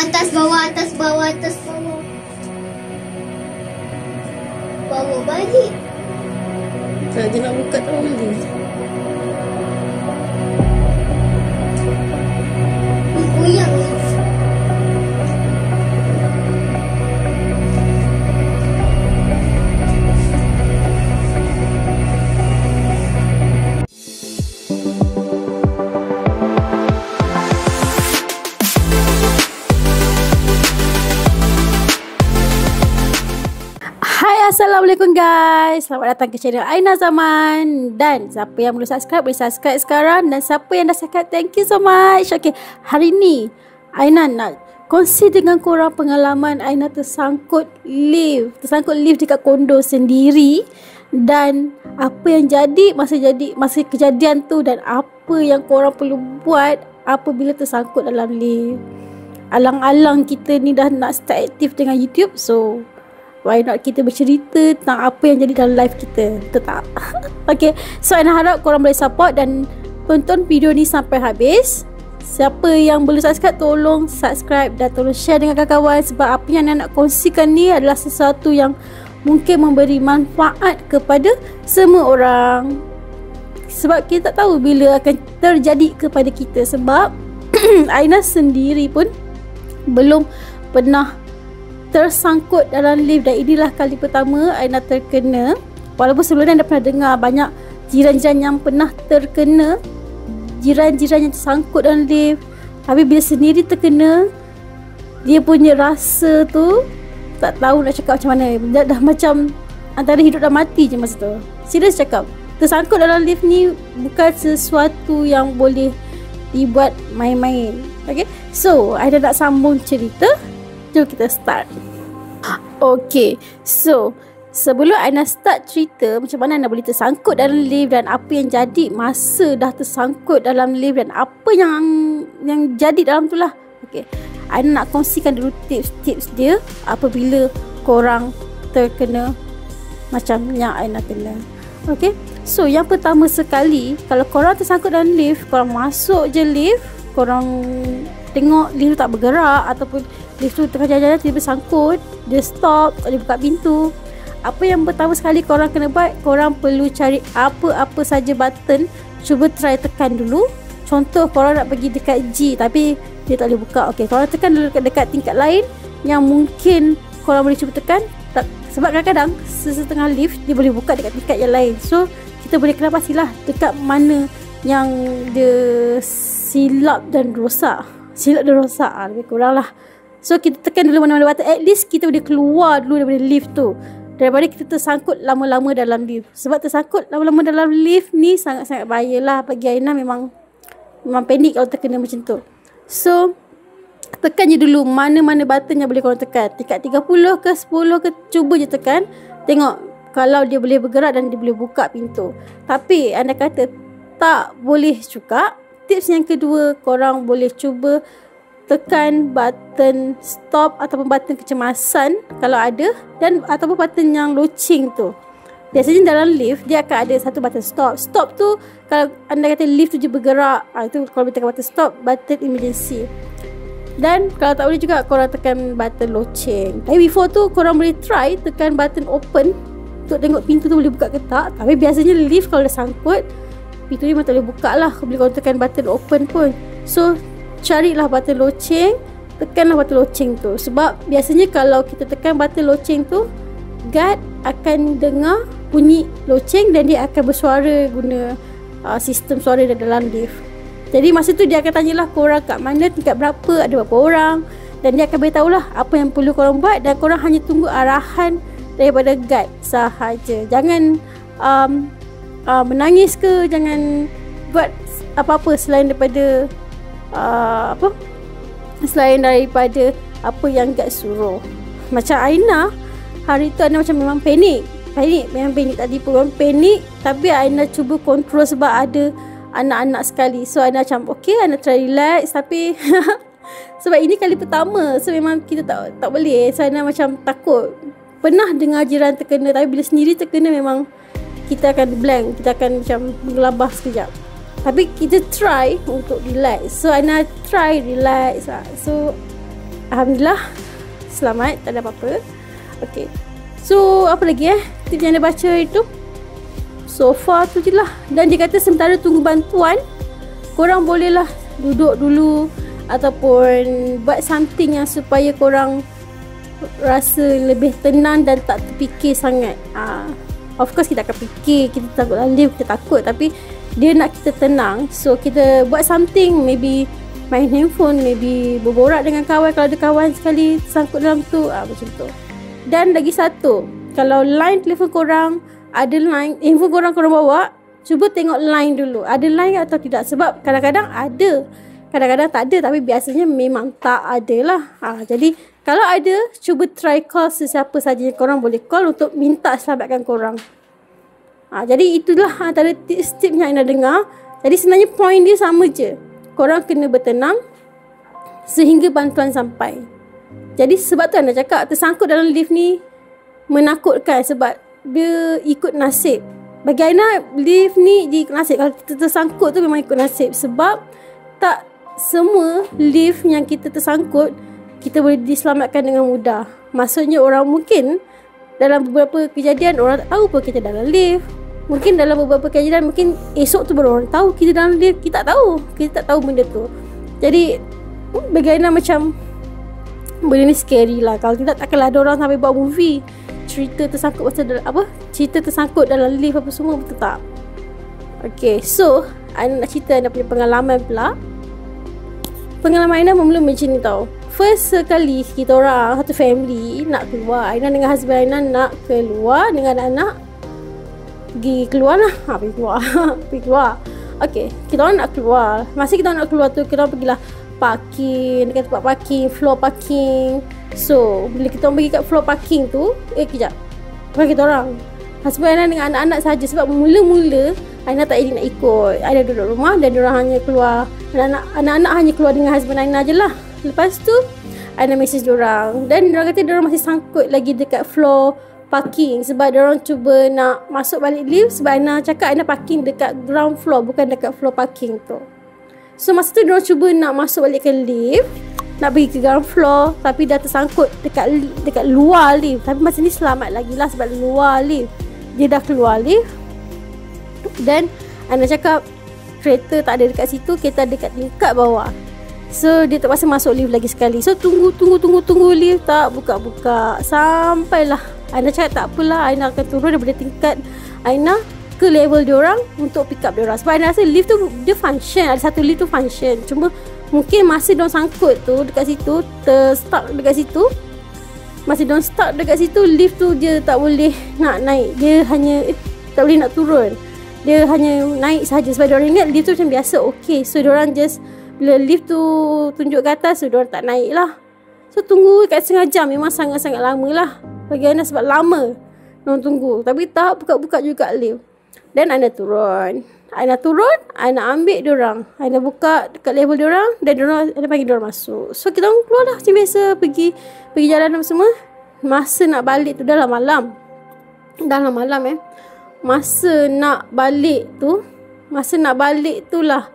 Atas bawah, atas bawah, atas bawah. Bawah balik. Tak, dia nak buka tak boleh. Goyang. Assalamualaikum guys, selamat datang ke channel Aina Zaman. Dan siapa yang belum subscribe, boleh subscribe sekarang. Dan siapa yang dah subscribe, thank you so much. Okay, hari ni Aina nak kongsi dengan korang pengalaman Aina tersangkut lift dekat kondo sendiri. Dan apa yang jadi masa kejadian tu, dan apa yang korang perlu buat apabila tersangkut dalam lift. Alang-alang kita ni dah nak start aktif dengan YouTube, so why not kita bercerita tentang apa yang jadi dalam live kita, betul tak? Okay, so Aina harap korang boleh support dan tonton video ni sampai habis. Siapa yang belum subscribe, tolong subscribe dan tolong share dengan kawan-kawan. Sebab apa yang Aina nak kongsikan ni adalah sesuatu yang mungkin memberi manfaat kepada semua orang. Sebab kita tak tahu bila akan terjadi kepada kita. Sebab Aina sendiri pun belum pernah tersangkut dalam lift, dan inilah kali pertama Aina terkena. Walaupun sebelumnya Aina pernah dengar banyak jiran-jiran yang pernah terkena, jiran-jiran yang tersangkut dalam lift, tapi bila sendiri terkena, dia punya rasa tu tak tahu nak cakap macam mana. Dah macam antara hidup dan mati je masa tu. Serius cakap, tersangkut dalam lift ni bukan sesuatu yang boleh dibuat main-main. Okay, so Aina nak sambung cerita. Jom kita start. Okay, so sebelum Aina start cerita macam mana Aina boleh tersangkut dalam lift dan apa yang jadi masa dah tersangkut dalam lift dan apa yang jadi dalam tu lah. Okay, Aina nak kongsikan dulu tips-tips dia apabila korang terkena macam yang Aina kena. Okay, so yang pertama sekali, kalau korang tersangkut dalam lift, korang masuk je lift, korang tengok lift tu tak bergerak, ataupun lift tu tengah jalan-jalan tiba-tiba sangkut, dia stop, tak boleh buka pintu. Apa yang pertama sekali korang kena buat, korang perlu cari apa-apa saja button, cuba try tekan dulu. Contoh korang nak pergi dekat G tapi dia tak boleh buka. Okey, korang tekan dulu dekat tingkat lain yang mungkin korang boleh cuba tekan. Sebab kadang-kadang setengah lift dia boleh buka dekat tingkat yang lain. So kita boleh kena pastilah dekat mana yang dia silap dan rosak lebih kurang lah. So kita tekan dulu mana-mana button, at least kita boleh keluar dulu daripada lift tu, daripada kita tersangkut lama-lama dalam lift. Sebab tersangkut lama-lama dalam lift ni sangat-sangat bahaya lah. Bagi Aina memang panik kalau terkena macam tu. So tekan je dulu mana-mana button yang boleh korang tekan. Tingkat 30 ke 10 ke, cuba je tekan. Tengok kalau dia boleh bergerak dan dia boleh buka pintu. Tapi Aina kata tak boleh juga. Tips yang kedua, korang boleh cuba tekan button stop ataupun button kecemasan kalau ada, dan ataupun button yang loceng tu. Biasanya dalam lift dia akan ada satu button stop. Stop tu kalau anda kata lift tu je bergerak, itu kalau boleh tekan button stop, button emergency. Dan kalau tak boleh juga, korang tekan button loceng. Tapi before tu korang boleh try tekan button open untuk tengok pintu tu boleh buka ke tak. Tapi biasanya lift kalau dah sangkut, pintu ni memang tak boleh buka lah bila korang tekan button open pun. So carilah button loceng, tekanlah button loceng tu. Sebab biasanya kalau kita tekan button loceng tu, guard akan dengar bunyi loceng dan dia akan bersuara guna sistem suara dalam lift. Jadi masa tu dia akan tanyalah korang kat mana, tingkat berapa, ada berapa orang, dan dia akan beritahulah apa yang perlu korang buat, dan korang hanya tunggu arahan daripada guard sahaja. Jangan menangis ke, jangan buat apa-apa selain daripada apa yang guard suruh. Macam Aina hari tu, Aina macam memang panik tadi pun panik, tapi Aina cuba kontrol sebab ada anak-anak sekali. So Aina macam okay, Aina try relax, tapi sebab ini kali pertama, so memang kita tak boleh. So Aina macam takut. Pernah dengar jiran terkena, tapi bila sendiri terkena memang kita akan blank, kita akan macam menggelabah sekejap. Tapi kita try untuk relax. So Aina try relax. So Alhamdulillah selamat, tak ada apa-apa. Okay, so apa lagi tips yang dia baca itu? So far tu je lah. Dan dia kata sementara tunggu bantuan, korang bolehlah duduk dulu ataupun buat something yang supaya korang rasa lebih tenang dan tak terfikir sangat. Of course kita akan fikir, kita takut lift, kita takut, tapi dia nak kita tenang. So kita buat something, maybe main handphone, maybe berborak dengan kawan kalau ada kawan sekali sangkut dalam tu, macam tu. Dan lagi satu, kalau line telefon korang, ada line, handphone korang bawa, cuba tengok line dulu, ada line atau tidak. Sebab kadang-kadang ada, kadang-kadang tak ada, tapi biasanya memang tak ada lah. Jadi kalau ada, cuba try call sesiapa saja yang korang boleh call untuk minta selamatkan korang. Jadi itulah antara tips-tips yang Aina dengar. Jadi sebenarnya point dia sama je. Korang kena bertenang sehingga bantuan sampai. Jadi sebab tu Aina cakap tersangkut dalam lift ni menakutkan, sebab dia ikut nasib. Bagi Aina, lift ni dia ikut nasib. Kalau kita tersangkut tu memang ikut nasib. Sebab tak semua lift yang kita tersangkut kita boleh diselamatkan dengan mudah. Maksudnya orang mungkin dalam beberapa kejadian orang tak tahu pun kita dalam lift. Mungkin dalam beberapa kejadian mungkin esok tu baru orang tahu kita dalam lift. Kita tak tahu. Kita tak tahu benda tu. Jadi bagi Aina macam benda ni scary lah. Kalau tidak takkanlah ada orang sampai buat movie cerita tersangkut cerita tersangkut dalam lift apa semua, betul tak? Okay, so Aina nak cerita Aina punya pengalaman pula. Pengalaman Aina mula macam ni tau. First sekali kita orang satu family nak keluar, Aina dengan husband Aina nak keluar dengan anak, pergi keluar lah. Pergi keluar pergi keluar. Okay, kita orang nak keluar. Masa kita orang nak keluar tu, kita orang pergilah parking dekat tempat parking, floor parking. So bila kita orang pergi kat floor parking tu, kejap, bukan kita orang, husband Aina dengan anak-anak saja. Sebab mula-mula Aina tak jadi nak ikut. Aina duduk rumah dan diorang hanya keluar, anak-anak hanya keluar dengan husband Aina je lah. Lepas tu Aina message diorang, dan diorang kata diorang masih sangkut lagi dekat floor parking. Sebab diorang cuba nak masuk balik lift. Sebab Aina cakap Aina parking dekat ground floor, bukan dekat floor parking tu. So masa tu diorang cuba nak masuk balik ke lift, nak pergi ke ground floor, tapi dah tersangkut dekat luar lift. Tapi masa ni selamat lagi lah sebab luar lift. Dia dah keluar lift. Dan Aina cakap kereta tak ada dekat situ, kereta dekat tingkat bawah. So dia terpaksa masuk lift lagi sekali. So tunggu lift tak buka-buka. Sampailah Aina cakap tak apalah, Aina akan turun daripada tingkat Aina ke level diorang untuk pick up diorang. Sebab Aina rasa lift tu dia function, ada satu lift tu function. Cuma mungkin masa diorang sangkut tu dekat situ, stuck dekat situ, masa diorang stuck dekat situ, lift tu dia tak boleh nak naik. Dia hanya tak boleh nak turun. Dia hanya naik saja. Sebab diorang ingat lift tu macam biasa, okay. So diorang just, bila lift tu tunjuk ke atas, so diorang tak naik lah. So tunggu kat setengah jam, memang sangat-sangat lama lah bagi Aina, sebab lama diorang tunggu. Tapi tak buka-buka juga lift. Dan Aina turun, Aina ambil diorang, Aina buka dekat level diorang, dan Aina panggil diorang masuk. So kita orang keluar lah macam biasa, pergi jalan apa semua. Masa nak balik tu dah lah malam. Masa nak balik tu lah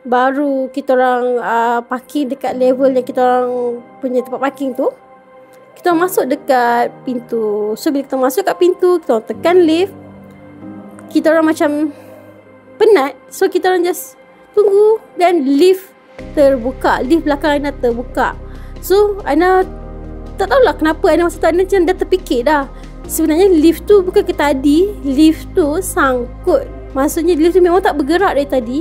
baru kita orang parking dekat level yang kita orang punya tempat parking tu. Kita orang masuk dekat pintu. So bila kita masuk kat pintu, kita orang tekan lift. Kita orang macam penat. So kita orang just tunggu, dan lift terbuka. Lift belakang Aina terbuka. So Aina tak tahulah kenapa Aina masa tu Aina macam dah terfikir dah. Sebenarnya lift tu bukan ke tadi, lift tu sangkut. Maksudnya lift tu memang tak bergerak dari tadi.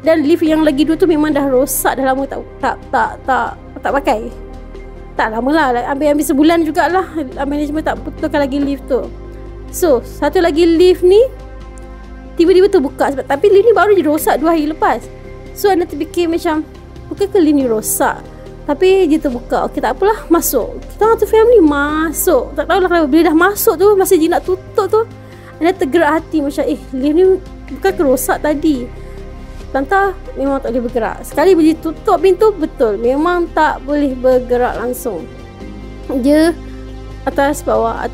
Dan lift yang lagi dua tu memang dah rosak, dah lama tak pakai. Tak lama lah, ambil sebulan jugalah. Management tak betulkan lagi lift tu. So satu lagi lift ni tiba-tiba terbuka, sebab tapi lift ni baru je rosak 2 hari lepas. So Aina terfikir macam, bukan ke lift ni rosak, tapi dia terbuka. Okey, tak apalah, masuk. Kita orang tu family masuk. Tak tahulah kenapa, bila dah masuk tu, masa dia nak tutup tu, Aina tergerak hati macam, lift ni bukan ke rosak tadi. Tanta memang tak boleh bergerak. Sekali bila tutup pintu, betul, memang tak boleh bergerak langsung. Dia atas bawah,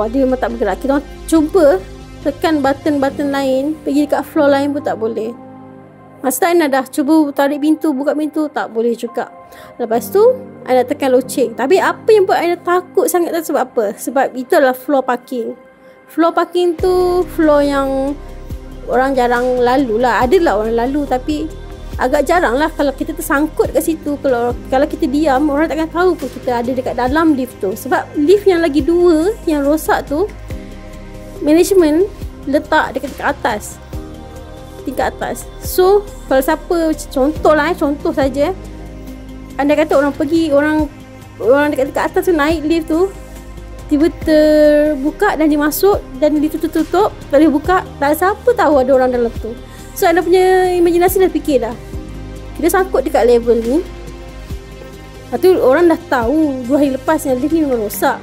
dia memang tak bergerak. Kita orang cuba tekan button-button lain, pergi dekat floor lain pun tak boleh. Masa Aina dah cuba tarik pintu, buka pintu, tak boleh juga. Lepas tu Aina tekan loceng. Tapi apa yang buat Aina takut sangat tu sebab apa? Sebab itu adalah floor parking. Floor parking tu floor yang orang jarang lalu lah. Adalah orang lalu tapi agak jarang lah kalau kita tersangkut kat situ. Kalau kita diam, orang takkan tahu pun kita ada dekat dalam lift tu. Sebab lift yang lagi 2 yang rosak tu, management letak dekat atas, tingkat atas. So kalau siapa, contoh saja, anda kata orang dekat atas tu naik lift tu, tiba terbuka dan dia masuk dan lift tu tutup, tak boleh buka, tak ada siapa tahu ada orang dalam tu. So anda punya imajinasi dah fikir dah, kita sangkut dekat level ni. Lepas tu orang dah tahu 2 hari lepas yang lift ni memang rosak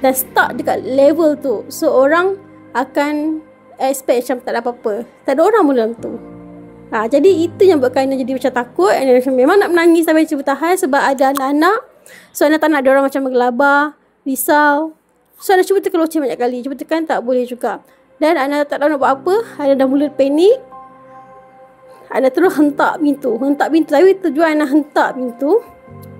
dan start dekat level tu. So orang akan expect macam tak ada apa-apa, tak ada orang pun dalam tu. Jadi itu yang buatkan Aina jadi macam takut. Aina macam memang nak menangis tapi cuba tahan sebab ada anak-anak. So Aina tak nak ada orang macam bergelabar, risau. So Aina cuba tekan loceng banyak kali, cuba tekan tak boleh juga. Dan Aina tak tahu nak buat apa. Aina dah mula panik. Aina terus hentak pintu. Tapi tujuan Aina hentak pintu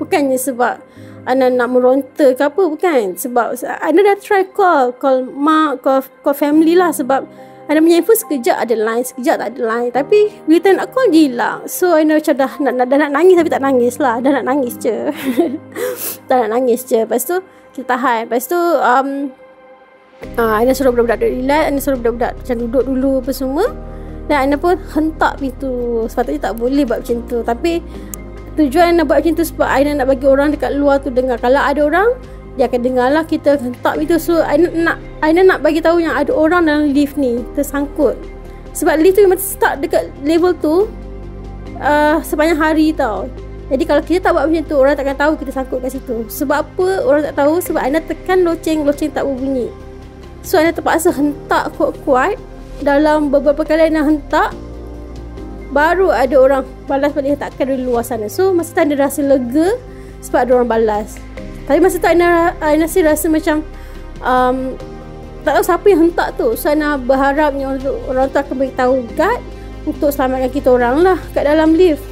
bukannya sebab Aina nak meronta ke apa, bukan. Sebab Aina dah try call mak, call family lah. Sebab Aina punya info sekejap ada line, sekejap tak ada line. Tapi bila tak nak call dia hilang. So Aina macam dah nak nangis tapi tak nangis lah. Dah nak nangis je. Tak nak nangis je. Lepas tu kita tahan. Lepas tu Aina suruh budak-budak duduk relax. Aina suruh budak-budak macam duduk dulu apa semua. Dan Aina pun hentak pintu. Sepatutnya tak boleh buat macam tu. Tapi tujuan Aina buat macam tu sebab Aina nak bagi orang dekat luar tu dengar. Kalau ada orang, dia akan dengar lah kita hentak pintu. So Aina nak bagi tahu yang ada orang dalam lift ni tersangkut. Sebab lift tu memang start dekat level tu sepanjang hari tau. Jadi kalau kita tak buat macam tu, orang takkan tahu kita sangkut kat situ. Sebab apa orang tak tahu? Sebab Aina tekan loceng tak berbunyi. So Aina terpaksa hentak kuat-kuat. Dalam beberapa kali Aina hentak, baru ada orang balas balik hentakkan dari luar sana. So masa tu Aina rasa lega sebab ada orang balas. Tapi masa tu Aina rasa macam tak tahu siapa yang hentak tu. So Aina berharap orang tu akan beritahu guard untuk selamatkan kita orang lah kat dalam lift.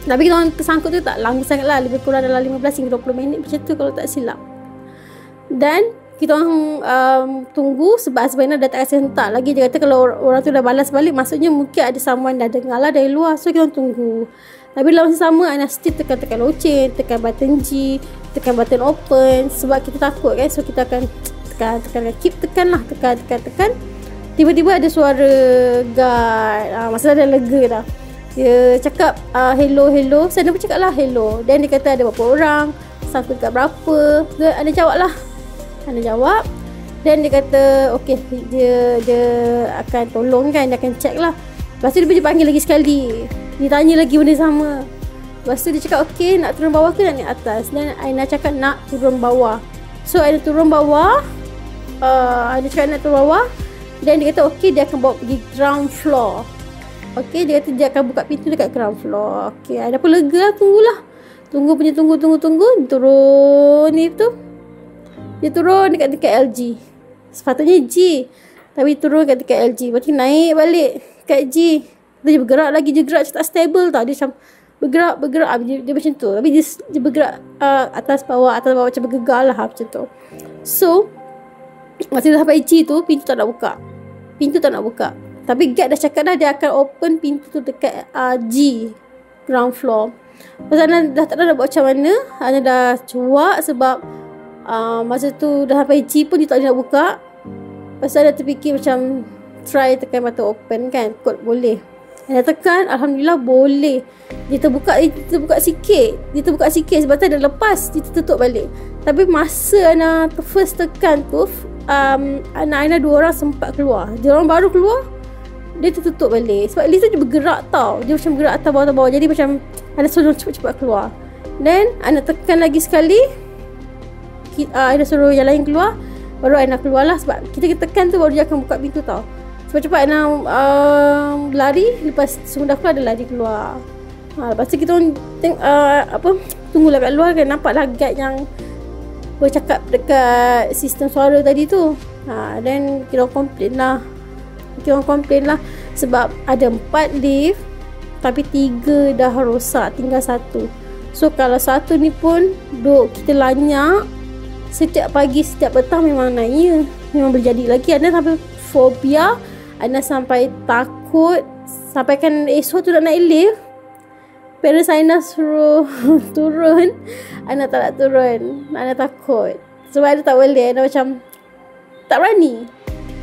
Tapi kita orang tersangkut tu tak lama sangat lah, lebih kurang dalam 15 hingga 20 minit macam tu kalau tak silap. Dan kita orang tunggu sebab sebenarnya dah tak kasi hentak lagi. Dia kata kalau orang tu dah balas balik, maksudnya mungkin ada someone dah dengar lah dari luar. So kita orang tunggu. Tapi dalam masa sama Aina still tekan loceng, tekan button G, tekan button open sebab kita takut kan. So kita akan tekan. Tiba-tiba ada suara guard. Masa dah lega dah. Dia cakap hello. Saya pun cakap lah hello. Dan dia kata ada berapa orang, sangkut dekat berapa. Aina jawab lah. Aina jawab. Dan dia kata okey, dia akan tolong kan, dia akan check lah. Lepas tu dia panggil lagi sekali. Dia tanya lagi benda sama. Lepas tu dia cakap okey, nak turun bawah ke nak naik atas? Dan Aina cakap nak turun bawah. So Aina turun bawah. Aina cakap nak turun bawah. Dan dia kata okey, dia akan bawa pergi ground floor. Okey, dia kata dia akan buka pintu dekat ground floor. Okey, Aina pun lega lah, tunggulah. Tunggu. Dia turun lift tu. Dia turun dekat LG. Sepatutnya G, tapi turun kat dekat LG. Lepas tu naik balik kat G. Dia bergerak lagi, dia gerak tak stable tau. Dia macam bergerak dia macam tu. Tapi dia bergerak atas bawah macam bergegar lah macam tu. So masa dia sampai G tu, pintu tak nak buka. Tapi guard dah cakap dah dia akan open pintu tu dekat G, ground floor. Pasal Ana dah tak tahu nak buat macam mana. Ana dah cuak sebab masa tu dah sampai G pun dia tak nak buka. Pasal Ana terfikir macam try tekan button open kan, kot boleh. Ana tekan, alhamdulillah boleh. Dia terbuka sikit sebab tu dah lepas, dia tutup balik. Tapi masa Ana first tekan tu, anak-anak 2 orang sempat keluar. Dia orang baru keluar, dia tertutup balik. Sebab lift tu dia bergerak tau. Dia macam bergerak atas bawah. Jadi macam Ana suruh cepat-cepat keluar. Dan Ana tekan lagi sekali, Ana suruh yang lain keluar. Baru Ana keluar lah. Sebab kita tekan tu baru dia akan buka pintu tau. Cepat-cepat Ana lari. Lepas semua dah keluar, dia lari keluar. Lepas tu kita orang tunggulah kat luar kan. Nampak lah guide yang bercakap dekat sistem suara tadi tu. Dan kita orang komplain lah. Sebab ada 4 lift, tapi 3 dah rosak, tinggal 1. So kalau satu ni pun duk kita lanyak setiap pagi, setiap petang memang naik. Memang berjadi lagi. Ana sampai fobia, Ana sampai takut, sampai kan esok tu nak naik lift. Parents Aina suruh turun, Ana tak nak turun. Ana takut. Sebab Ana tak boleh. Ana macam tak berani.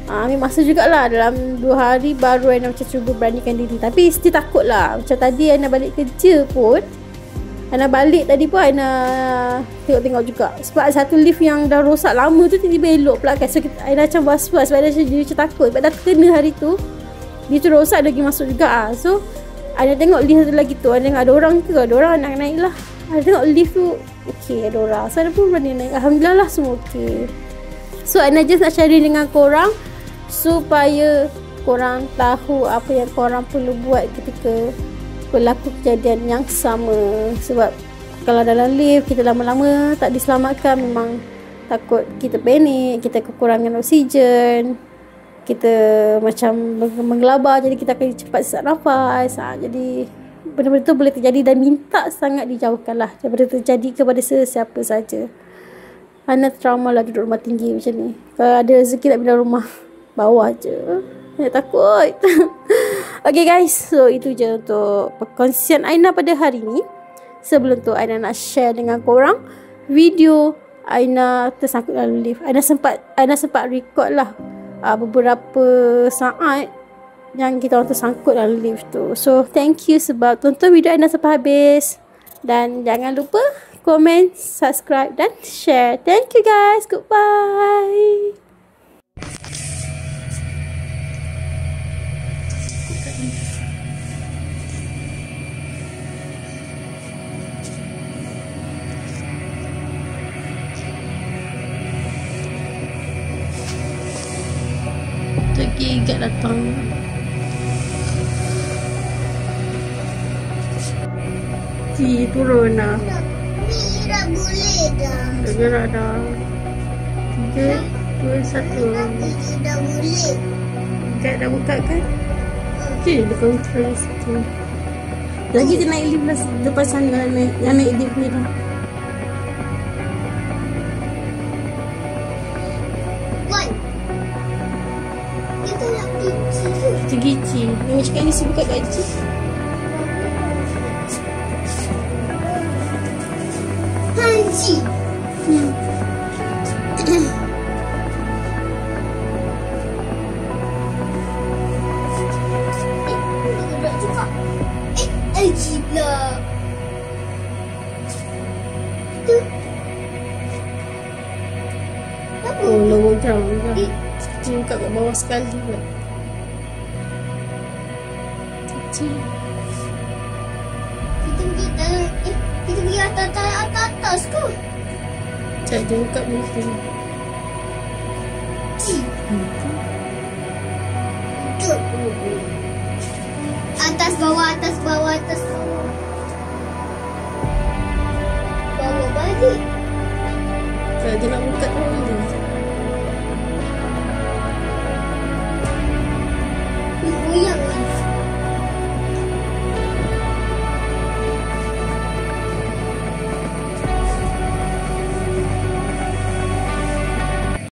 Ambil masa jugalah. Dalam 2 hari baru Aina macam cuba beranikan diri. Tapi still takut lah. Macam tadi Aina balik kerja pun, Aina balik tadi pun Aina tengok-tengok juga. Sebab satu lift yang dah rosak lama tu tiba-tiba elok pula kan. So Aina macam was-was sebab dia macam takut. Sebab dah kena hari tu, dia tu rosak lagi masuk juga. So Aina tengok lift tu lagi tu, Aina tengok ada orang ke, ada orang nak naik lah. Aina tengok lift tu okey, ada orang. So Aina pun berani naik. Alhamdulillah lah semua okey. So Aina just nak sharing dengan korang supaya korang tahu apa yang korang perlu buat ketika berlaku kejadian yang sama. Sebab kalau dalam lift kita lama-lama tak diselamatkan, memang takut kita panik, kita kekurangan oksigen, kita macam menggelabar, jadi kita akan cepat sesak nafas. Jadi benda-benda tu boleh terjadi dan minta sangat dijauhkan lah daripada terjadi kepada sesiapa saja. Ana trauma lah duduk rumah tinggi macam ni. Kalau ada rezeki nak pindah rumah bawah je, Aina takut. Okay guys, so itu je untuk perkongsian Aina pada hari ni. Sebelum tu Aina nak share dengan korang video Aina tersangkut dalam lift. Aina sempat record lah beberapa saat yang kita orang tersangkut dalam lift tu. So thank you sebab tonton video Aina sampai habis. Dan jangan lupa komen, subscribe dan share. Thank you guys. Goodbye. Lagi Igat datang. Turun lah. Ni dah boleh dah. Dah gerak dah. 3, 2, 1. Ni dah boleh. Igat dah buka kan? Okay, dia control situ. Lagi dia naik lift lah depan sana. Yang naik lift ni dah. Gici. Yang cakap ni buka gaji. Hanji. Berat juga. Hanji pula. Itu. Apa? Oh, lorong jauh lah. Dia buka kat bawah sekali pula. Kita pergi atas ke? Cak dia buka pintu. Atas bawah, atas bawah, atas bawah. Bawah balik. Cak dia nak buka tu.